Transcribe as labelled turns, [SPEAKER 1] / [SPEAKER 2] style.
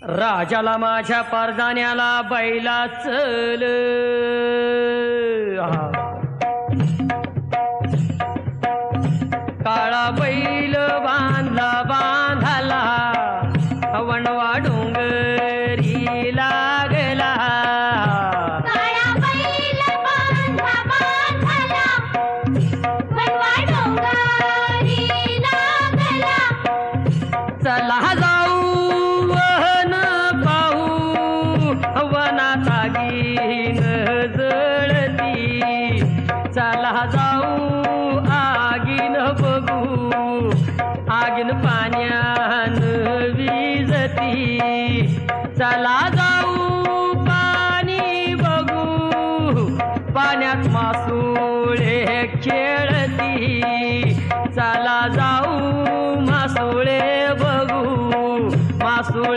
[SPEAKER 1] राजाला माझ्या परदान्याला बैला चल काळा बैल बांधला बांधाला वणवा डोंगरी लागला
[SPEAKER 2] काळा बैल बांधला बांधाला वणवा डोंगरी लागला
[SPEAKER 1] चला जाऊ वन पाहू वनात आगीन जळती चला जाऊ आगीन बघू आगीन पाण्यान विजती चला जाऊ